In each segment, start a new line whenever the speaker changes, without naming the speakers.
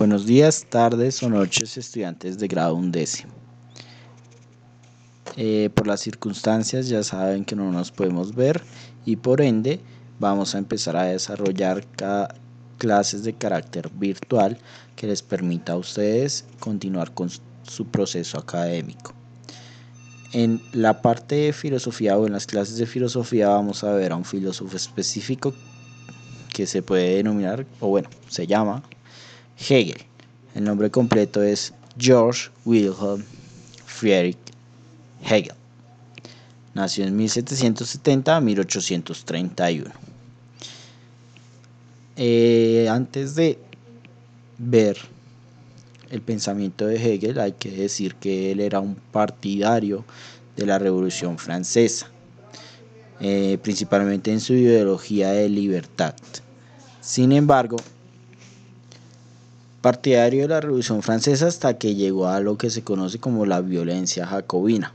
Buenos días, tardes o noches, estudiantes de grado 11. Por las circunstancias ya saben que no nos podemos ver y por ende vamos a empezar a desarrollar clases de carácter virtual que les permita a ustedes continuar con su proceso académico. En la parte de filosofía o en las clases de filosofía vamos a ver a un filósofo específico que se puede denominar, se llama Hegel. El nombre completo es Georg Wilhelm Friedrich Hegel. Nació en 1770 a 1831. Antes de ver el pensamiento de Hegel, hay que decir que él era un partidario de la Revolución Francesa, principalmente en su ideología de libertad. Sin embargo, partidario de la Revolución Francesa hasta que llegó a lo que se conoce como la violencia jacobina,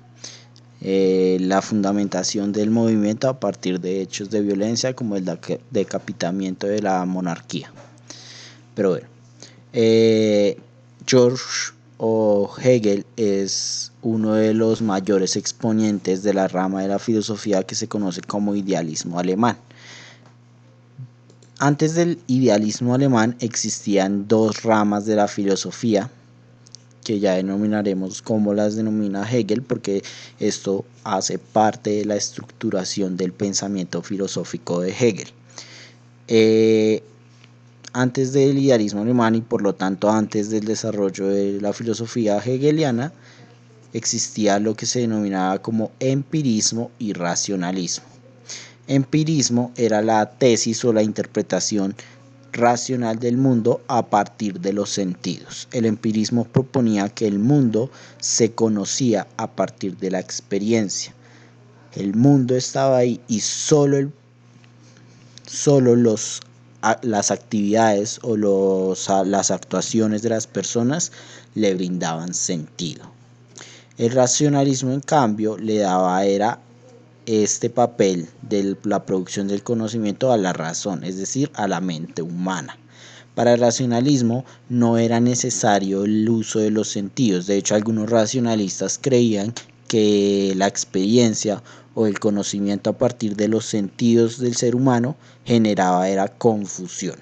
la fundamentación del movimiento a partir de hechos de violencia como el decapitamiento de la monarquía. Pero bueno, George Hegel es uno de los mayores exponentes de la rama de la filosofía que se conoce como idealismo alemán. Antes del idealismo alemán existían dos ramas de la filosofía que ya denominaremos como las denomina Hegel, porque esto hace parte de la estructuración del pensamiento filosófico de Hegel. Antes del idealismo alemán y por lo tanto antes del desarrollo de la filosofía hegeliana, existía lo que se denominaba como empirismo y racionalismo. Empirismo era la tesis o la interpretación racional del mundo a partir de los sentidos. El empirismo proponía que el mundo se conocía a partir de la experiencia. El mundo estaba ahí y solo las actividades o las actuaciones de las personas le brindaban sentido. El racionalismo, en cambio, le daba este papel de la producción del conocimiento a la razón, es decir, a la mente humana. Para el racionalismo no era necesario el uso de los sentidos. De hecho, algunos racionalistas creían que la experiencia o el conocimiento a partir de los sentidos del ser humano generaba confusión.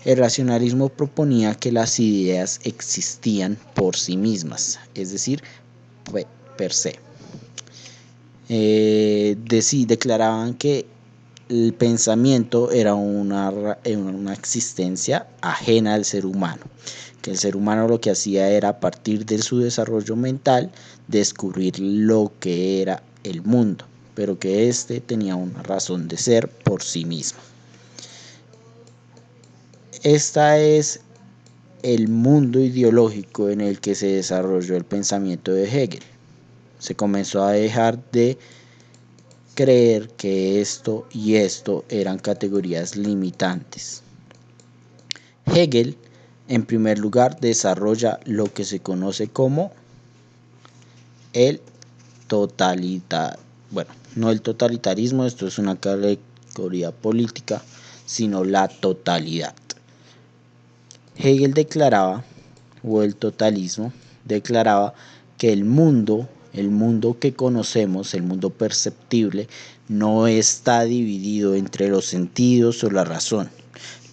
El racionalismo proponía que las ideas existían por sí mismas, es decir, per se. Declaraban que el pensamiento era una existencia ajena al ser humano, que el ser humano lo que hacía era, a partir de su desarrollo mental, descubrir lo que era el mundo, pero que éste tenía una razón de ser por sí mismo. Este es el mundo ideológico en el que se desarrolló el pensamiento de Hegel. Se comenzó a dejar de creer que esto y esto eran categorías limitantes. Hegel, en primer lugar, desarrolla lo que se conoce como el no el totalitarismo, esto es una categoría política, sino la totalidad. Hegel el totalismo declaraba que el mundo que conocemos, el mundo perceptible, no está dividido entre los sentidos o la razón,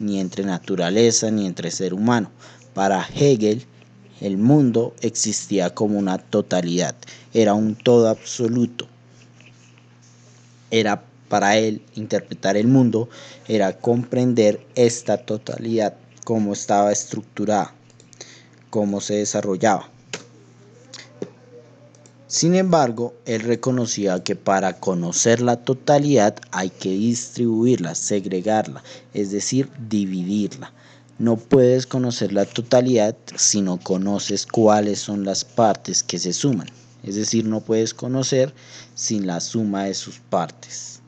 ni entre naturaleza ni entre ser humano. Para Hegel, el mundo existía como una totalidad, era un todo absoluto. Para él, interpretar el mundo era comprender esta totalidad, cómo estaba estructurada, cómo se desarrollaba. Sin embargo, él reconocía que para conocer la totalidad hay que distribuirla, segregarla, es decir, dividirla. No puedes conocer la totalidad si no conoces cuáles son las partes que se suman. Es decir, no puedes conocer sin la suma de sus partes.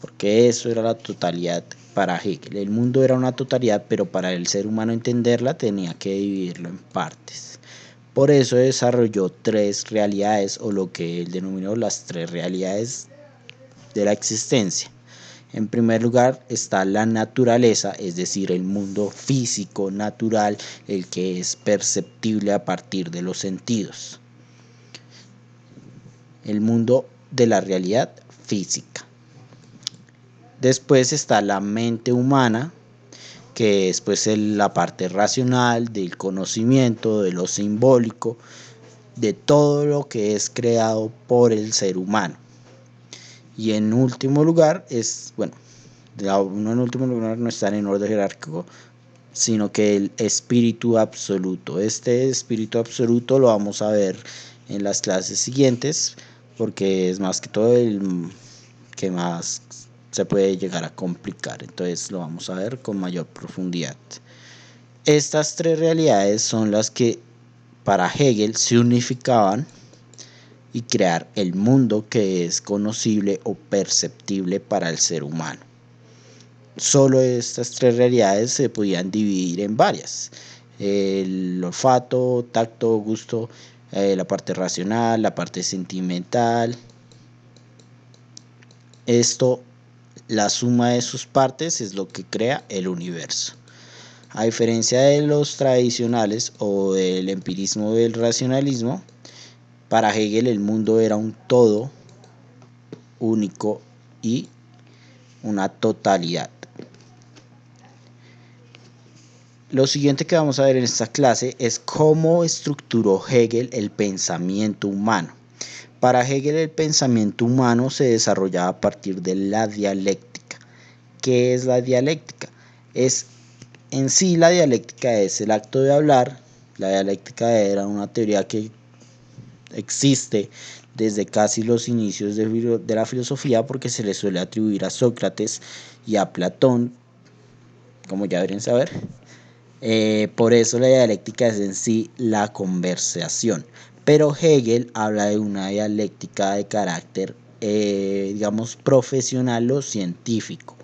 Porque eso era la totalidad para Hegel. El mundo era una totalidad, pero para el ser humano entenderla tenía que dividirlo en partes. Por eso desarrolló tres realidades, o lo que él denominó las tres realidades de la existencia. En primer lugar está la naturaleza, es decir, el mundo físico, natural, el que es perceptible a partir de los sentidos. El mundo de la realidad física. Después está la mente humana, que es pues la parte racional del conocimiento, de lo simbólico, de todo lo que es creado por el ser humano. Y en último lugar no en último lugar no está en orden jerárquico, sino que el espíritu absoluto. Este espíritu absoluto lo vamos a ver en las clases siguientes, porque es más que todo el que más se puede llegar a complicar, entonces lo vamos a ver con mayor profundidad. Estas tres realidades son las que para Hegel se unificaban y crear el mundo que es conocible o perceptible para el ser humano. Solo estas tres realidades se podían dividir en varias: el olfato, tacto, gusto, la parte racional, la parte sentimental. Esto, la suma de sus partes es lo que crea el universo. A diferencia de los tradicionales o del empirismo o del racionalismo, para Hegel el mundo era un todo único y una totalidad. Lo siguiente que vamos a ver en esta clase es cómo estructuró Hegel el pensamiento humano. Para Hegel el pensamiento humano se desarrollaba a partir de la dialéctica. ¿Qué es la dialéctica? En sí la dialéctica es el acto de hablar. La dialéctica era una teoría que existe desde casi los inicios de la filosofía, porque se le suele atribuir a Sócrates y a Platón, como ya deberían saber. Por eso la dialéctica es en sí la conversación. Pero Hegel habla de una dialéctica de carácter, profesional o científico.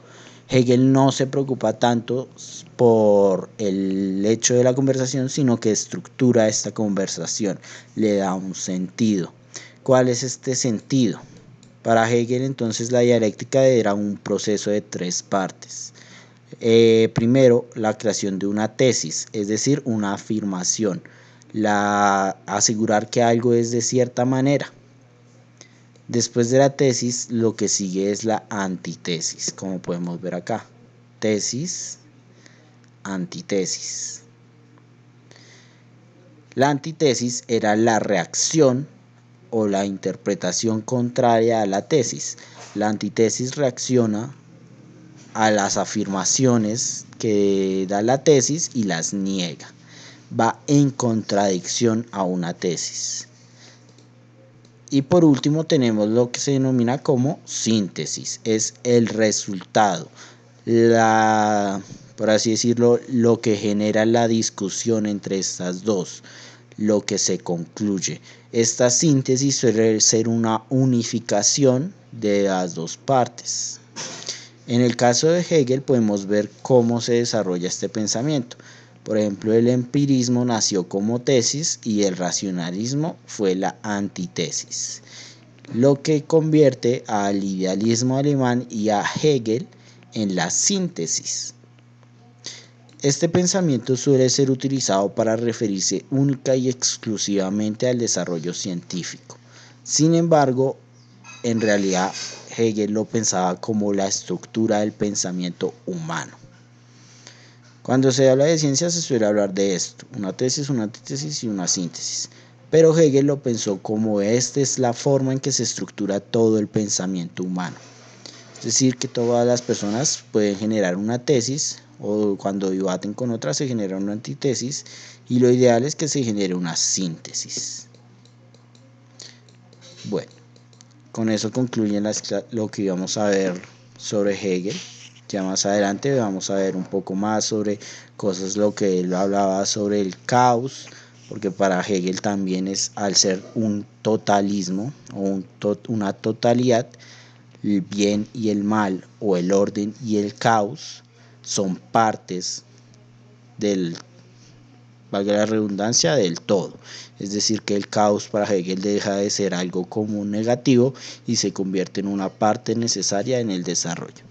Hegel no se preocupa tanto por el hecho de la conversación, sino que estructura esta conversación, le da un sentido. ¿Cuál es este sentido? Para Hegel entonces la dialéctica era un proceso de tres partes. Primero, la creación de una tesis, es decir, una afirmación, asegurar que algo es de cierta manera. Después de la tesis, lo que sigue es la antitesis, como podemos ver acá. Tesis, antitesis. La antitesis era la reacción o la interpretación contraria a la tesis. La antitesis reacciona a las afirmaciones que da la tesis y las niega. Va en contradicción a una tesis. Y por último tenemos lo que se denomina como síntesis. Es el resultado, por así decirlo, lo que genera la discusión entre estas dos, lo que se concluye. Esta síntesis suele ser una unificación de las dos partes. En el caso de Hegel podemos ver cómo se desarrolla este pensamiento. Por ejemplo, el empirismo nació como tesis y el racionalismo fue la antitesis, lo que convierte al idealismo alemán y a Hegel en la síntesis. Este pensamiento suele ser utilizado para referirse única y exclusivamente al desarrollo científico. Sin embargo, en realidad Hegel lo pensaba como la estructura del pensamiento humano. Cuando se habla de ciencia se suele hablar de esto: una tesis, una antítesis y una síntesis. Pero Hegel lo pensó como esta es la forma en que se estructura todo el pensamiento humano. Es decir, que todas las personas pueden generar una tesis, o cuando debaten con otras se genera una antítesis, y lo ideal es que se genere una síntesis. Bueno, con eso concluyen lo que íbamos a ver sobre Hegel. Ya más adelante vamos a ver un poco más sobre cosas, lo que él hablaba sobre el caos, porque para Hegel también es, al ser un totalismo o una totalidad, el bien y el mal o el orden y el caos son partes del, valga la redundancia, del todo. Es decir, que el caos para Hegel deja de ser algo como negativo y se convierte en una parte necesaria en el desarrollo.